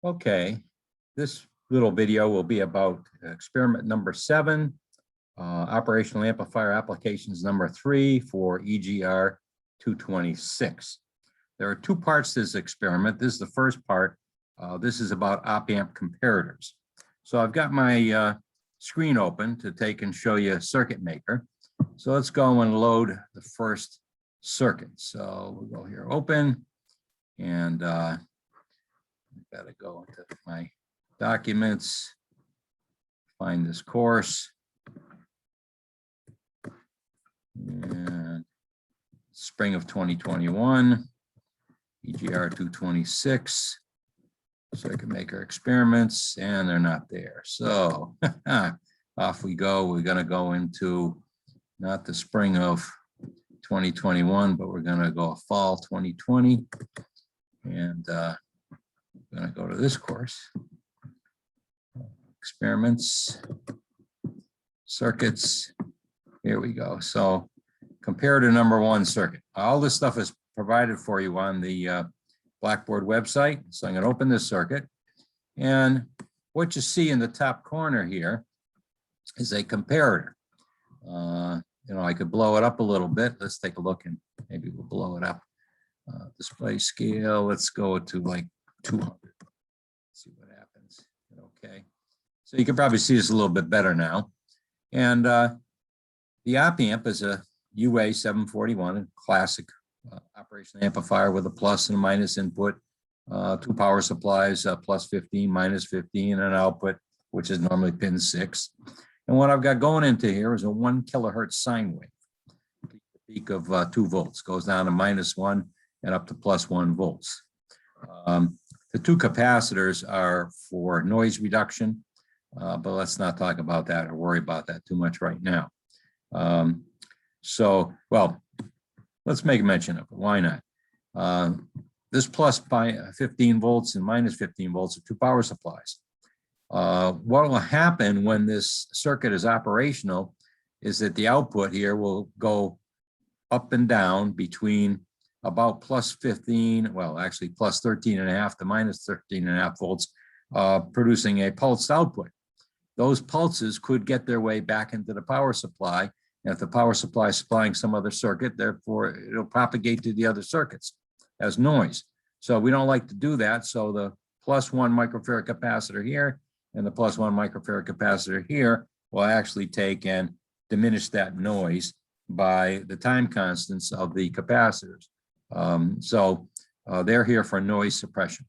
Okay, this little video will be about experiment number 7, operational amplifier applications number 3 for EGR-226. There are 2 parts to this experiment. This is the first part. This is about op-amp comparators. So I've got my screen open to take and show you a circuit maker. So let's go and load the first circuit. So we'll go here, open, and I've got to go into my documents, find this course, and spring of 2021, EGR-226, circuit maker experiments, and they're not there. So off we go. We're going to go into not the spring of 2021, but we're going to go fall 2020, and I'm going to go to this course, experiments, circuits. Here we go. So comparator number 1 circuit. All this stuff is provided for you on the Blackboard website. So I'm going to open this circuit, and what you see in the top corner here is a comparator. I could blow it up a little bit. Let's take a look, and maybe we'll blow it up. Display scale, let's go to like 200. See what happens. Okay, so you can probably see this a little bit better now. And the op-amp is a UA 741, a classic operational amplifier with a plus and a minus input, 2 power supplies, plus 15, minus 15, and an output, which is normally pin 6. And what I've got going into here is a 1 kilohertz sine wave. Peak of 2 volts, goes down to -1 and up to +1 volts. The 2 capacitors are for noise reduction, but let's not talk about that or worry about that too much right now. Well, let's make mention of it. Why not? This plus 15 volts and minus 15 volts are 2 power supplies. What will happen when this circuit is operational is that the output here will go up and down between about plus 15, well, actually plus 13.5 to minus 13.5 volts, producing a pulsed output. Those pulses could get their way back into the power supply. And if the power supply is supplying some other circuit, therefore it'll propagate to the other circuits as noise. So we don't like to do that. So the +1 microfarad capacitor here and the +1 microfarad capacitor here will actually take and diminish that noise by the time constants of the capacitors. They're here for noise suppression.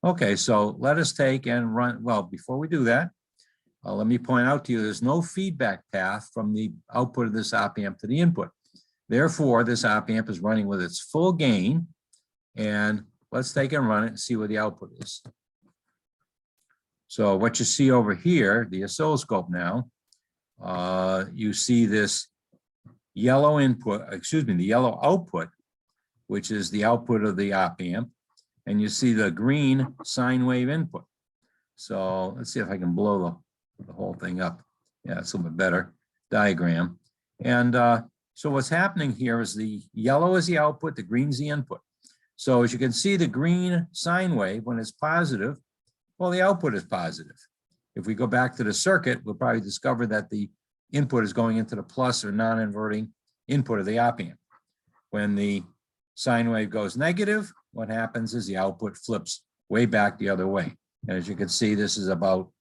Okay, so let us take and run. Well, before we do that, let me point out to you, there's no feedback path from the output of this op-amp to the input. Therefore, this op-amp is running with its full gain, and let's take and run it and see what the output is. So what you see over here, the oscilloscope now, you see this yellow input, the yellow output, which is the output of the op-amp, and you see the green sine wave input. So let's see if I can blow the whole thing up. Yeah, it's a little bit better diagram. And so what's happening here is the yellow is the output, the green's the input. So as you can see, the green sine wave, when it's positive, well, the output is positive. If we go back to the circuit, we'll probably discover that the input is going into the plus or non-inverting input of the op-amp. When the sine wave goes negative, what happens is the output flips way back the other way. And as you can see, this is about,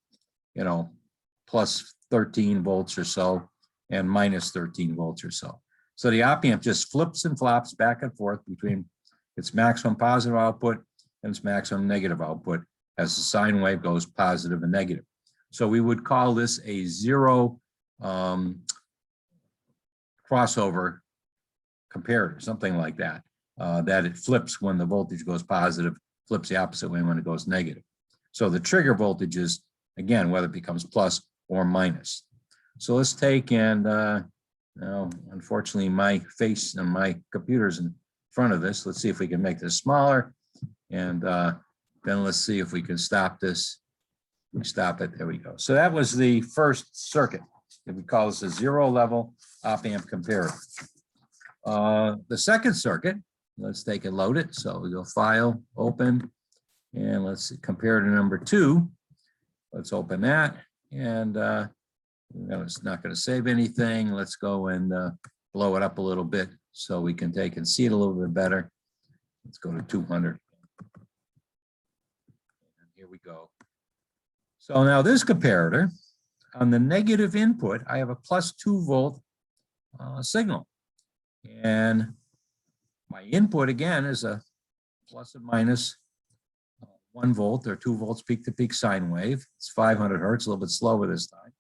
plus 13 volts or so and minus 13 volts or so. So the op-amp just flips and flops back and forth between its maximum positive output and its maximum negative output as the sine wave goes positive and negative. So we would call this a 0 crossover comparator, something like that, that it flips when the voltage goes positive, flips the opposite way when it goes negative. So the trigger voltage is, again, whether it becomes plus or minus. So let's take and, unfortunately, my face and my computer's in front of this. Let's see if we can make this smaller. And then let's see if we can stop this. We stop it. There we go. So that was the first circuit. We call this a 0 level op-amp comparator. The second circuit, let's take and load it. So we go File, Open, And let's see, compare to number 2. Let's open that. And it's not going to save anything. Let's go and blow it up a little bit so we can take and see it a little bit better. Let's go to 200. And here we go. So now this comparator, on the negative input, I have a +2 volt signal. And my input, again, is a plus or minus 1 volt or 2 volts peak-to-peak sine wave. It's 500 hertz, a little bit slower this time.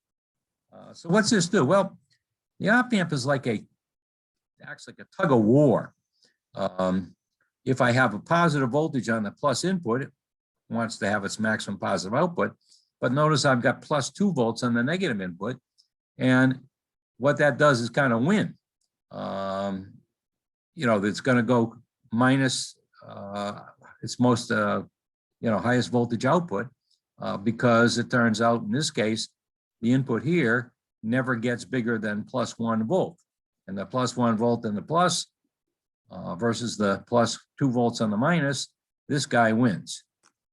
So what's this do? Well, the op-amp is acts like a tug of war. If I have a positive voltage on the plus input, it wants to have its maximum positive output. But notice I've got +2 volts on the negative input. And what that does is kind of win. It's going to go minus its most, highest voltage output because it turns out in this case, the input here never gets bigger than +1 volt. And the +1 volt in the plus versus the +2 volts on the minus, this guy wins.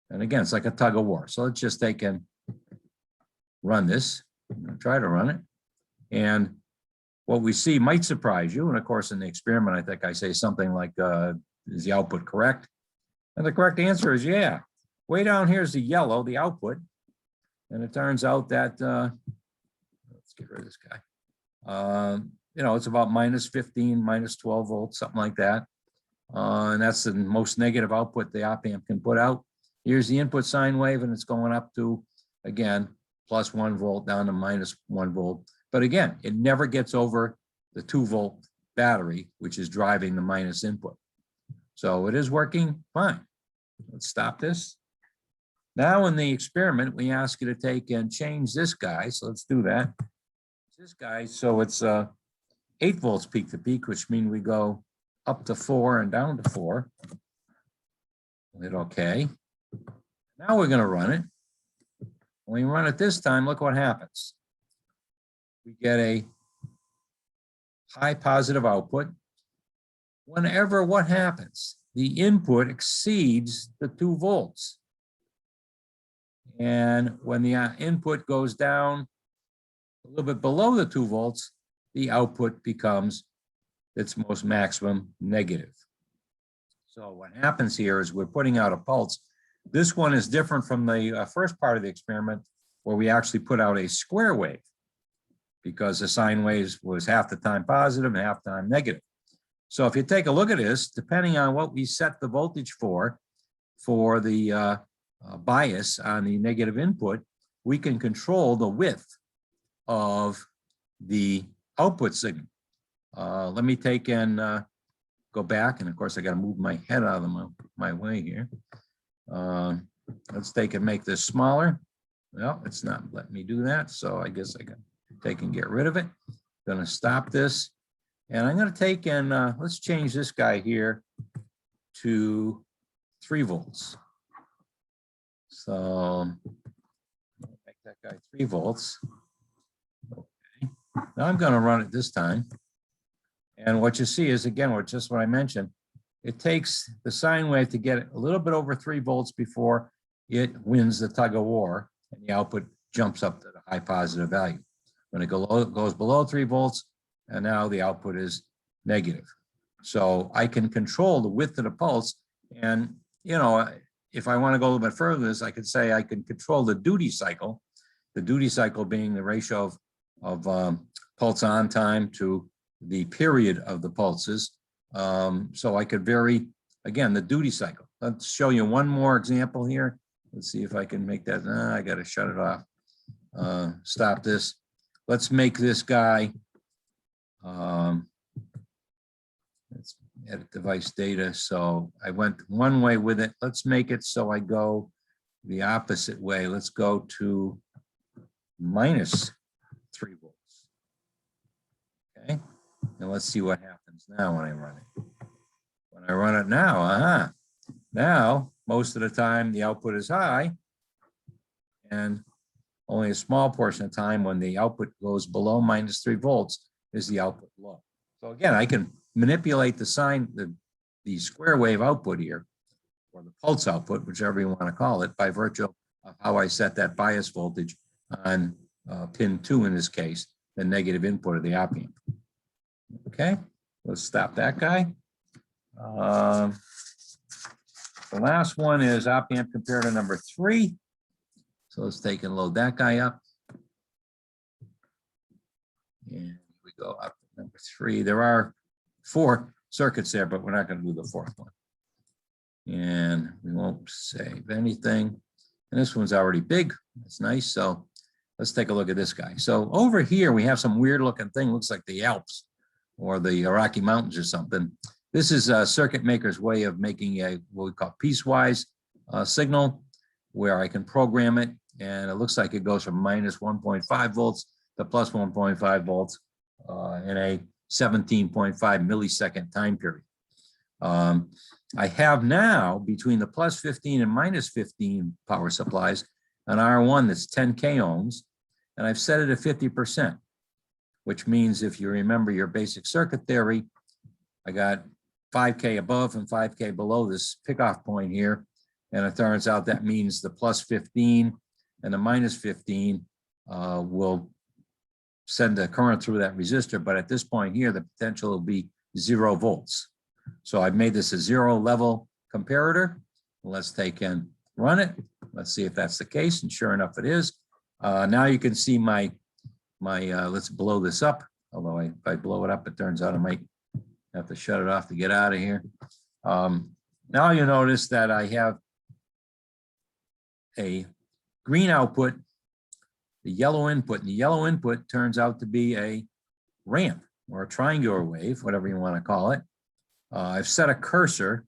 And again, it's like a tug of war. So let's just take and run this. I'm going to try to run it. And what we see might surprise you. And of course, in the experiment, I think I say something like, is the output correct? And the correct answer is yeah. Way down here is the yellow, the output. And it turns out that, let's get rid of this guy. It's about -15, -12 volts, something like that. And that's the most negative output the op-amp can put out. Here's the input sine wave, and it's going up to, again, +1 volt down to -1 volt. But again, it never gets over the 2 volt battery, which is driving the minus input. So it is working fine. Let's stop this. Now in the experiment, we ask you to take and change this guy. So let's do that. This guy, so it's 8 volts peak to peak, which means we go up to 4 and down to 4. Hit OK. Now we're going to run it. When we run it this time, look what happens. We get a high positive output. Whenever what happens? The input exceeds the 2 volts. And when the input goes down a little bit below the 2 volts, the output becomes its most maximum negative. So what happens here is we're putting out a pulse. This one is different from the first part of the experiment where we actually put out a square wave because the sine waves was half the time positive and half the time negative. So if you take a look at this, depending on what we set the voltage for the bias on the negative input, we can control the width of the output signal. Let me take and go back, and of course I got to move my head out of my way here. Let's take and make this smaller. Well, it's not letting me do that, so I guess I can take and get rid of it. Going to stop this, and I'm going to take and let's change this guy here to 3 volts. So make that guy 3 volts. Okay. Now I'm going to run it this time. And what you see is, again, just what I mentioned, it takes the sine wave to get a little bit over 3 volts before it wins the tug of war, and the output jumps up to the high positive value. When it goes below 3 volts, and now the output is negative. So I can control the width of the pulse. And, if I want to go a little bit further, this, I could say I can control the duty cycle being the ratio of pulse on time to the period of the pulses. So I could vary, again, the duty cycle. Let's show you one more example here. Let's see if I can make that. I got to shut it off. Stop this. Let's make this guy. Let's edit device data. So I went one way with it. Let's make it so I go the opposite way. Let's go to -3 volts. Okay. And let's see what happens now when I run it. When I run it now, now most of the time the output is high, and only a small portion of time when the output goes below -3 volts is the output low. So again, I can manipulate the square wave output here or the pulse output, whichever you want to call it, by virtue of how I set that bias voltage on pin 2 in this case, the negative input of the op-amp. Okay, let's stop that guy. The last one is op-amp comparator number 3. So let's take and load that guy up. And we go up to number 3. There are 4 circuits there, but we're not going to do the 4th one. And we won't save anything. And this one's already big. That's nice. So let's take a look at this guy. So over here, we have some weird looking thing. Looks like the Alps or the Rocky Mountains or something. This is a circuit maker's way of making a what we call piecewise signal, where I can program it. And it looks like it goes from minus 1.5 volts to plus 1.5 volts in a 17.5 millisecond time period. I have now, between the plus 15 and minus 15 power supplies, an R1 that's 10K ohms, and I've set it at 50%, which means if you remember your basic circuit theory, I got 5K above and 5K below this pickoff point here, and it turns out that means the plus 15 and the minus 15 will send a current through that resistor, but at this point here, the potential will be 0 volts. So I've made this a 0 level comparator. Let's take and run it. Let's see if that's the case, and sure enough, it is. Now you can see my let's blow this up. Although if I blow it up, it turns out I might have to shut it off to get out of here. Now you notice that I have a green output, the yellow input, and the yellow input turns out to be a ramp or a triangular wave, whatever you want to call it. I've set a cursor,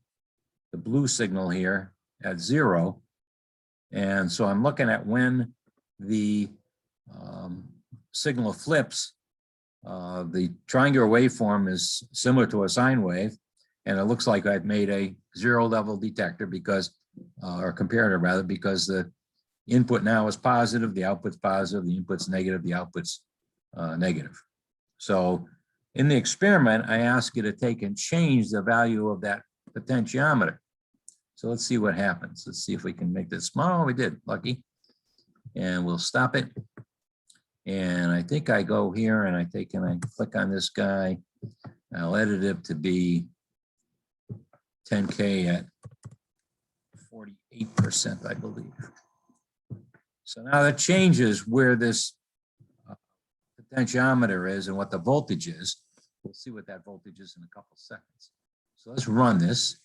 the blue signal here, at 0. And so I'm looking at when the signal flips. The triangular waveform is similar to a sine wave, and it looks like I've made a 0 level detector because, or comparator rather, because the input now is positive, the output's positive, the input's negative, the output's negative. So in the experiment, I ask you to take and change the value of that potentiometer. So let's see what happens. Let's see if we can make this small. We did, lucky. And we'll stop it. And I think I go here and I take and I click on this guy. I'll edit it to be 10K at 48%, I believe. So now that changes where this potentiometer is and what the voltage is. We'll see what that voltage is in a couple seconds. So let's run this.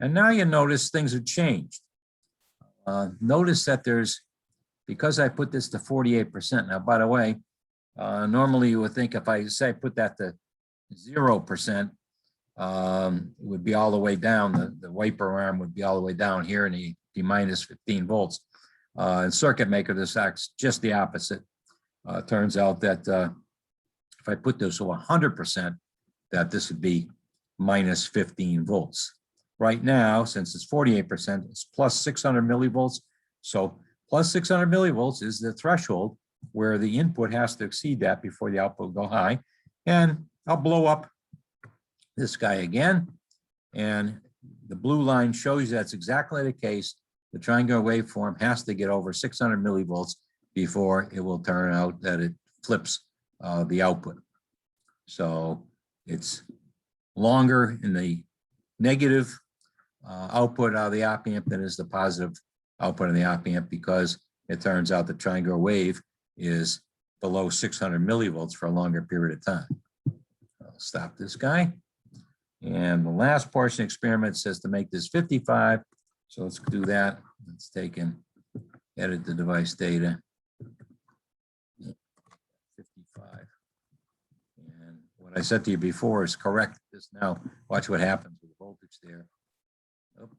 And now you notice things have changed. Notice that there's, because I put this to 48%. Now, by the way, normally you would think if I say put that to 0%, it would be all the way down. The wiper arm would be all the way down here and it'd be minus 15 volts. In circuit maker, this acts just the opposite. Turns out that if I put this to 100%, that this would be minus 15 volts. Right now, since it's 48%, it's plus 600 millivolts. So plus 600 millivolts is the threshold where the input has to exceed that before the output will go high. And I'll blow up this guy again. And the blue line shows you that's exactly the case. The triangular waveform has to get over 600 millivolts before it will turn out that it flips the output. So it's longer in the negative output out of the op-amp than is the positive output of the op-amp, because it turns out the triangular wave is below 600 millivolts for a longer period of time. I'll stop this guy. And the last portion of the experiment says to make this 55. So let's do that. Let's take and edit the device data. 55. And what I said to you before is correct. Just now, watch what happens with the voltage there. Oh,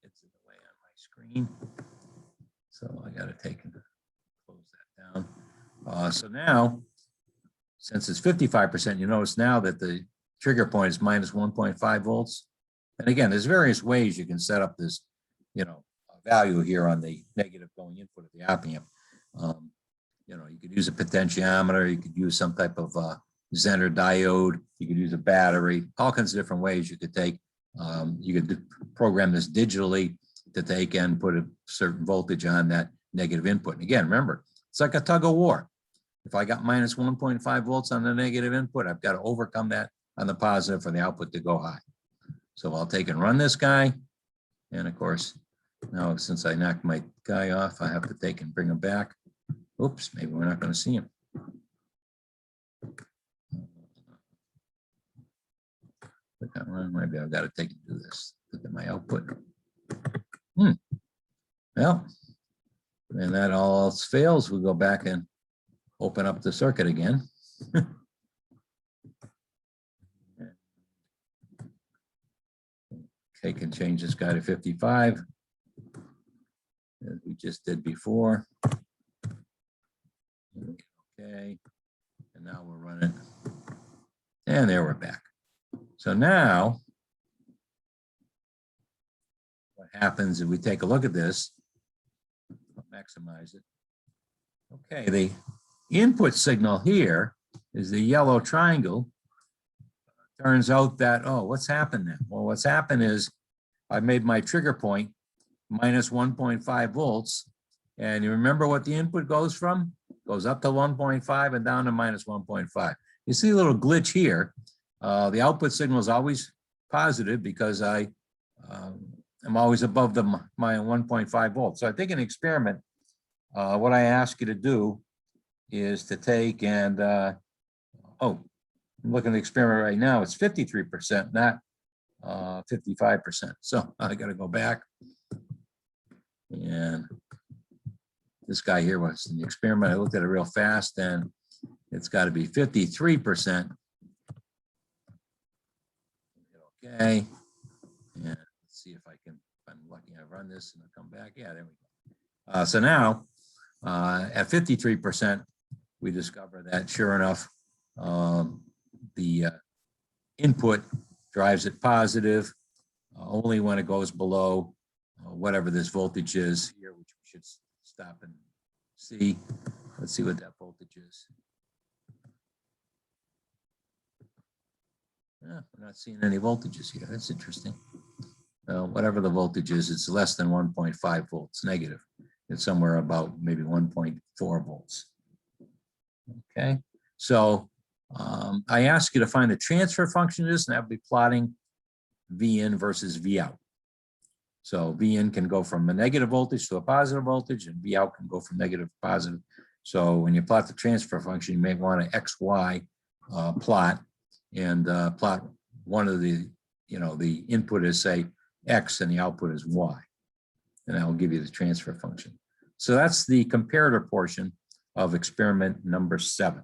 it's in the way on my screen. So I got to take and close that down. So now, since it's 55%, you notice now that the trigger point is minus 1.5 volts. And again, there's various ways you can set up this, value here on the negative going input of the op-amp. You could use a potentiometer, you could use some type of Zener diode, you could use a battery, all kinds of different ways you could take You could program this digitally to take and put a certain voltage on that negative input. And again, remember, it's like a tug of war. If I got minus 1.5 volts on the negative input, I've got to overcome that on the positive for the output to go high. So I'll take and run this guy. And of course, now since I knocked my guy off, I have to take and bring him back. Oops, maybe we're not going to see him. Maybe I've got to take and do this. Look at my output. Well, and that all else fails, we'll go back and open up the circuit again. Okay, can change this guy to 55, as we just did before. Okay, and now we're running. And there we're back. So now, what happens if we take a look at this? I'll maximize it. Okay, the input signal here is the yellow triangle. Turns out that, oh, what's happened then? Well, what's happened is I made my trigger point minus 1.5 volts. And you remember what the input goes from? Goes up to 1.5 and down to minus 1.5. You see a little glitch here. The output signal is always positive because I am always above my 1.5 volts. So I think an experiment, what I ask you to do is to take and, I'm looking at the experiment right now, it's 53%, not 55%. So I got to go back. And this guy here was in the experiment. I looked at it real fast and it's got to be 53%. Okay. And let's see if I can, if I'm lucky, I run this and I'll come back. Yeah, there we go. So now at 53%, we discover that sure enough, the input drives it positive only when it goes below whatever this voltage is here, which we should stop and see. Let's see what that voltage is. Yeah, we're not seeing any voltages here. That's interesting. Whatever the voltage is, it's less than 1.5 volts negative. It's somewhere about maybe 1.4 volts. Okay, so I ask you to find the transfer function of this, and that would be plotting V in versus V out. So V in can go from a negative voltage to a positive voltage, and V out can go from negative to positive. So when you plot the transfer function, you may want to XY plot and plot one of the, the input is say X and the output is Y. And that will give you the transfer function. So that's the comparator portion of experiment number 7.